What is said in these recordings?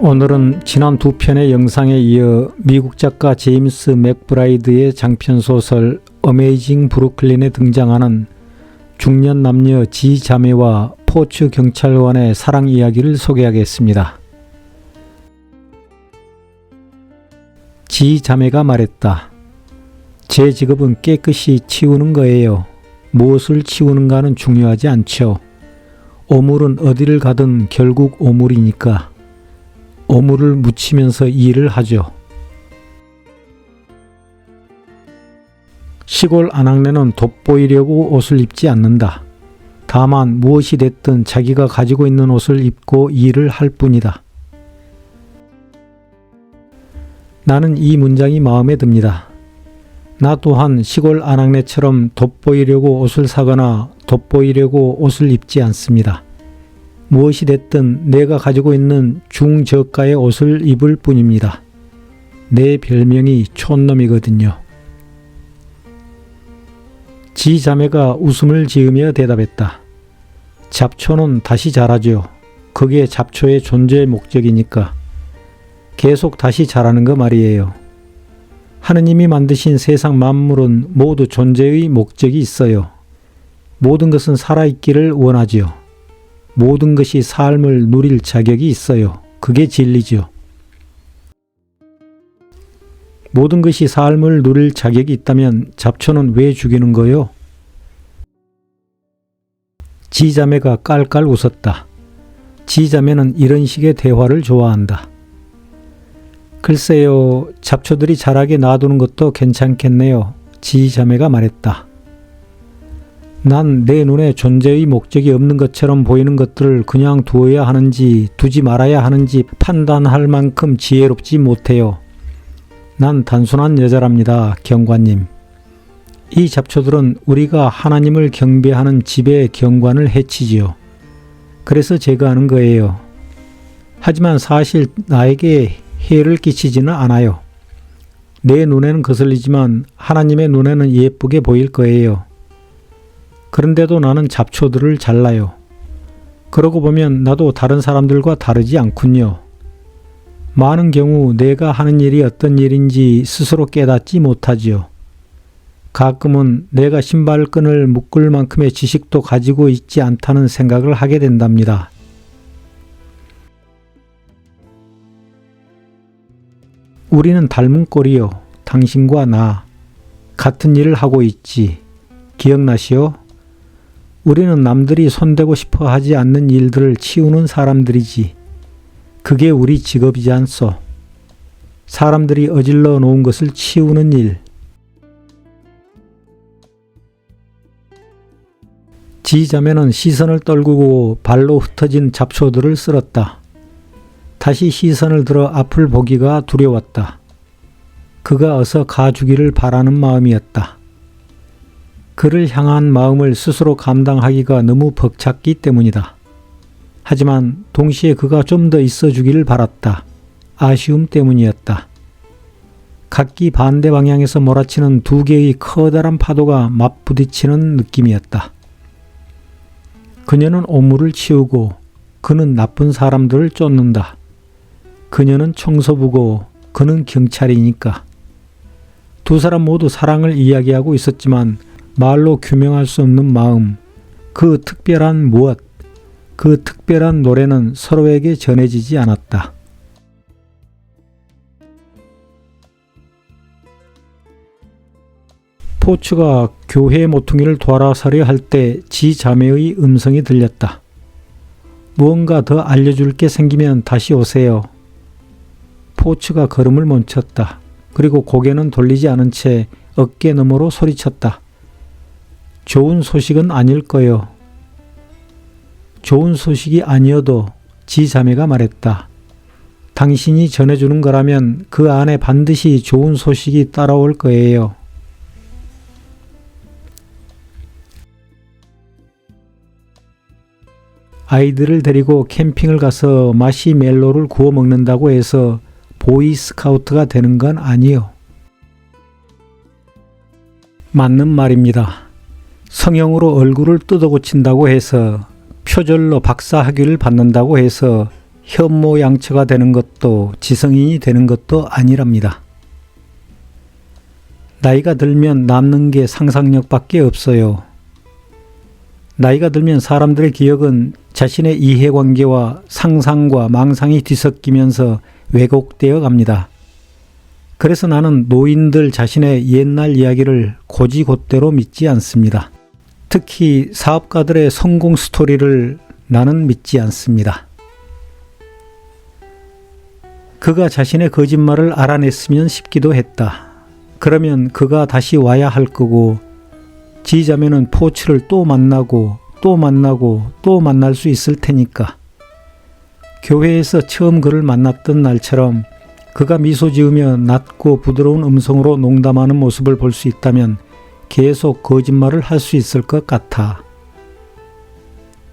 오늘은 지난 두 편의 영상에 이어 미국 작가 제임스 맥브라이드의 장편 소설 어메이징 브루클린에 등장하는 중년 남녀 지 자매와 포츠 경찰관의 사랑 이야기를 소개하겠습니다. 지 자매가 말했다. 제 직업은 깨끗이 치우는 거예요. 무엇을 치우는가는 중요하지 않죠. 오물은 어디를 가든 결국 오물이니까. 오물을 묻히면서 일을 하죠. 시골 아낙네는 돋보이려고 옷을 입지 않는다. 다만 무엇이 됐든 자기가 가지고 있는 옷을 입고 일을 할 뿐이다. 나는 이 문장이 마음에 듭니다. 나 또한 시골 아낙네처럼 돋보이려고 옷을 사거나 돋보이려고 옷을 입지 않습니다. 무엇이 됐든 내가 가지고 있는 중저가의 옷을 입을 뿐입니다. 내 별명이 촌놈이거든요. 지 자매가 웃음을 지으며 대답했다. 잡초는 다시 자라죠. 그게 잡초의 존재 목적이니까. 계속 다시 자라는 거 말이에요. 하느님이 만드신 세상 만물은 모두 존재의 목적이 있어요. 모든 것은 살아있기를 원하지요. 모든 것이 삶을 누릴 자격이 있어요. 그게 진리죠. 모든 것이 삶을 누릴 자격이 있다면 잡초는 왜 죽이는 거요? 지자매가 깔깔 웃었다. 지자매는 이런 식의 대화를 좋아한다. 글쎄요, 잡초들이 자라게 놔두는 것도 괜찮겠네요. 지자매가 말했다. 난 내 눈에 존재의 목적이 없는 것처럼 보이는 것들을 그냥 두어야 하는지 두지 말아야 하는지 판단할 만큼 지혜롭지 못해요. 난 단순한 여자랍니다, 경관님. 이 잡초들은 우리가 하나님을 경배하는 집의 경관을 해치지요. 그래서 제거하는 거예요. 하지만 사실 나에게 해를 끼치지는 않아요. 내 눈에는 거슬리지만 하나님의 눈에는 예쁘게 보일 거예요. 그런데도 나는 잡초들을 잘라요. 그러고 보면 나도 다른 사람들과 다르지 않군요. 많은 경우 내가 하는 일이 어떤 일인지 스스로 깨닫지 못하지요. 가끔은 내가 신발끈을 묶을 만큼의 지식도 가지고 있지 않다는 생각을 하게 된답니다. 우리는 닮은 꼴이요. 당신과 나. 같은 일을 하고 있지. 기억나시오? 우리는 남들이 손대고 싶어 하지 않는 일들을 치우는 사람들이지. 그게 우리 직업이지 않소. 사람들이 어질러 놓은 것을 치우는 일. 지자매는 시선을 떨구고 발로 흩어진 잡초들을 쓸었다. 다시 시선을 들어 앞을 보기가 두려웠다. 그가 어서 가주기를 바라는 마음이었다. 그를 향한 마음을 스스로 감당하기가 너무 벅찼기 때문이다. 하지만 동시에 그가 좀 더 있어 주기를 바랐다. 아쉬움 때문이었다. 각기 반대 방향에서 몰아치는 두 개의 커다란 파도가 맞부딪히는 느낌이었다. 그녀는 오물을 치우고 그는 나쁜 사람들을 쫓는다. 그녀는 청소부고 그는 경찰이니까. 두 사람 모두 사랑을 이야기하고 있었지만 말로 규명할 수 없는 마음, 그 특별한 무엇, 그 특별한 노래는 서로에게 전해지지 않았다. 포츠가 교회 모퉁이를 돌아서려 할 때 지 자매의 음성이 들렸다. 무언가 더 알려줄 게 생기면 다시 오세요. 포츠가 걸음을 멈췄다. 그리고 고개는 돌리지 않은 채 어깨 너머로 소리쳤다. 좋은 소식은 아닐 거요. 좋은 소식이 아니어도 지 자매가 말했다. 당신이 전해주는 거라면 그 안에 반드시 좋은 소식이 따라올 거예요. 아이들을 데리고 캠핑을 가서 마시멜로를 구워 먹는다고 해서 보이스카우트가 되는 건 아니요. 맞는 말입니다. 성형으로 얼굴을 뜯어 고친다고 해서 표절로 박사학위를 받는다고 해서 현모양처가 되는 것도 지성인이 되는 것도 아니랍니다. 나이가 들면 남는 게 상상력밖에 없어요. 나이가 들면 사람들의 기억은 자신의 이해관계와 상상과 망상이 뒤섞이면서 왜곡되어 갑니다. 그래서 나는 노인들 자신의 옛날 이야기를 곧이곧대로 믿지 않습니다. 특히 사업가들의 성공 스토리를 나는 믿지 않습니다. 그가 자신의 거짓말을 알아냈으면 싶기도 했다. 그러면 그가 다시 와야 할 거고 지자매는 포츠를 또 만나고 또 만나고 또 만날 수 있을 테니까. 교회에서 처음 그를 만났던 날처럼 그가 미소 지으며 낮고 부드러운 음성으로 농담하는 모습을 볼 수 있다면 계속 거짓말을 할 수 있을 것 같아.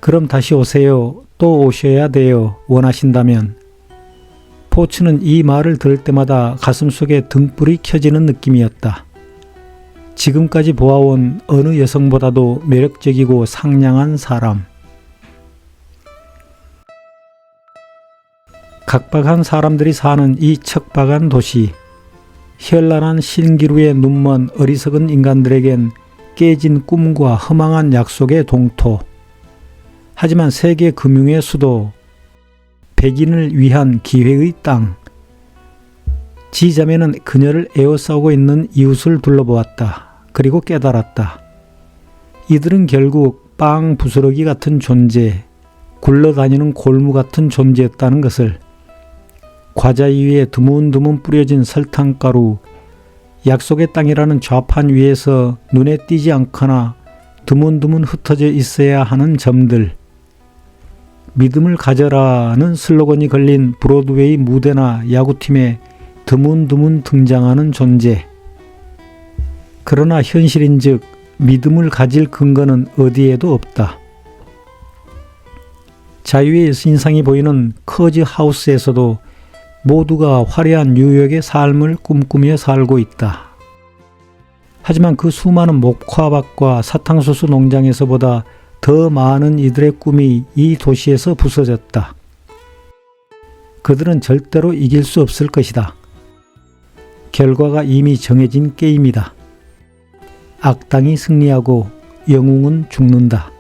그럼 다시 오세요. 또 오셔야 돼요. 원하신다면. 포츠는 이 말을 들을 때마다 가슴속에 등불이 켜지는 느낌이었다. 지금까지 보아온 어느 여성보다도 매력적이고 상냥한 사람. 각박한 사람들이 사는 이 척박한 도시. 현란한 신기루에 눈먼 어리석은 인간들에겐 깨진 꿈과 허망한 약속의 동토. 하지만 세계 금융의 수도, 백인을 위한 기회의 땅. 지자매는 그녀를 에워싸고 있는 이웃을 둘러보았다. 그리고 깨달았다. 이들은 결국 빵 부스러기 같은 존재, 굴러다니는 골무 같은 존재였다는 것을. 과자 위에 드문드문 뿌려진 설탕가루, 약속의 땅이라는 좌판 위에서 눈에 띄지 않거나 드문드문 흩어져 있어야 하는 점들. 믿음을 가져라는 슬로건이 걸린 브로드웨이 무대나 야구팀에 드문드문 등장하는 존재. 그러나 현실인즉 믿음을 가질 근거는 어디에도 없다. 자유의 신상이 보이는 커즈 하우스에서도 모두가 화려한 뉴욕의 삶을 꿈꾸며 살고 있다. 하지만 그 수많은 목화밭과 사탕수수 농장에서보다 더 많은 이들의 꿈이 이 도시에서 부서졌다. 그들은 절대로 이길 수 없을 것이다. 결과가 이미 정해진 게임이다. 악당이 승리하고 영웅은 죽는다.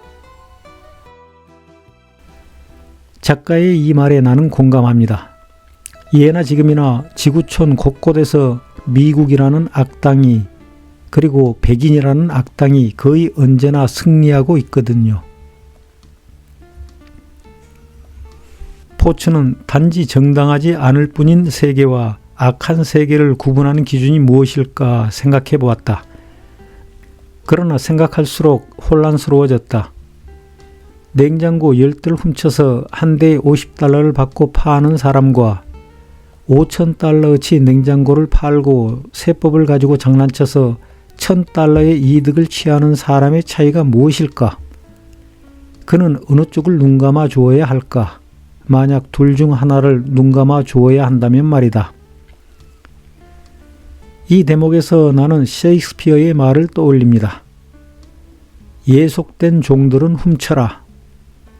작가의 이 말에 나는 공감합니다. 예나 지금이나 지구촌 곳곳에서 미국이라는 악당이, 그리고 백인이라는 악당이 거의 언제나 승리하고 있거든요. 포츠는 단지 정당하지 않을 뿐인 세계와 악한 세계를 구분하는 기준이 무엇일까 생각해 보았다. 그러나 생각할수록 혼란스러워졌다. 냉장고 10대를 훔쳐서 한 대에 $50를 받고 파는 사람과 $5,000어치 냉장고를 팔고 세법을 가지고 장난쳐서 $1,000의 이득을 취하는 사람의 차이가 무엇일까? 그는 어느 쪽을 눈감아 주어야 할까? 만약 둘 중 하나를 눈감아 주어야 한다면 말이다. 이 대목에서 나는 셰익스피어의 말을 떠올립니다. 예속된 종들은 훔쳐라.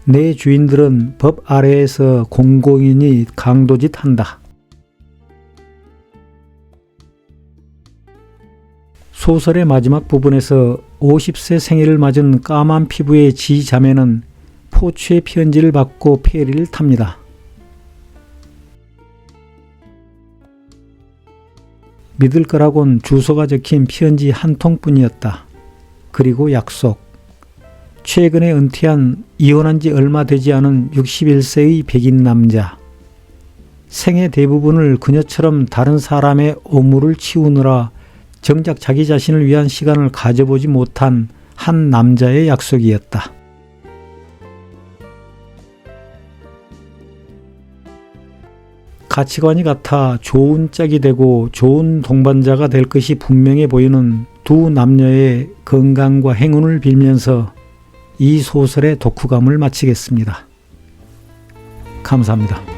내 주인들은 법 아래에서 공공연히 강도짓 한다. 소설의 마지막 부분에서 50세 생일을 맞은 까만 피부의 지 자매는 포츠의 편지를 받고 페리를 탑니다. 믿을 거라곤 주소가 적힌 편지 한 통뿐이었다. 그리고 약속. 최근에 은퇴한 이혼한 지 얼마 되지 않은 61세의 백인 남자. 생애 대부분을 그녀처럼 다른 사람의 오물을 치우느라 정작 자기 자신을 위한 시간을 가져보지 못한 한 남자의 약속이었다. 가치관이 같아 좋은 짝이 되고 좋은 동반자가 될 것이 분명해 보이는 두 남녀의 건강과 행운을 빌면서 이 소설의 독후감을 마치겠습니다. 감사합니다.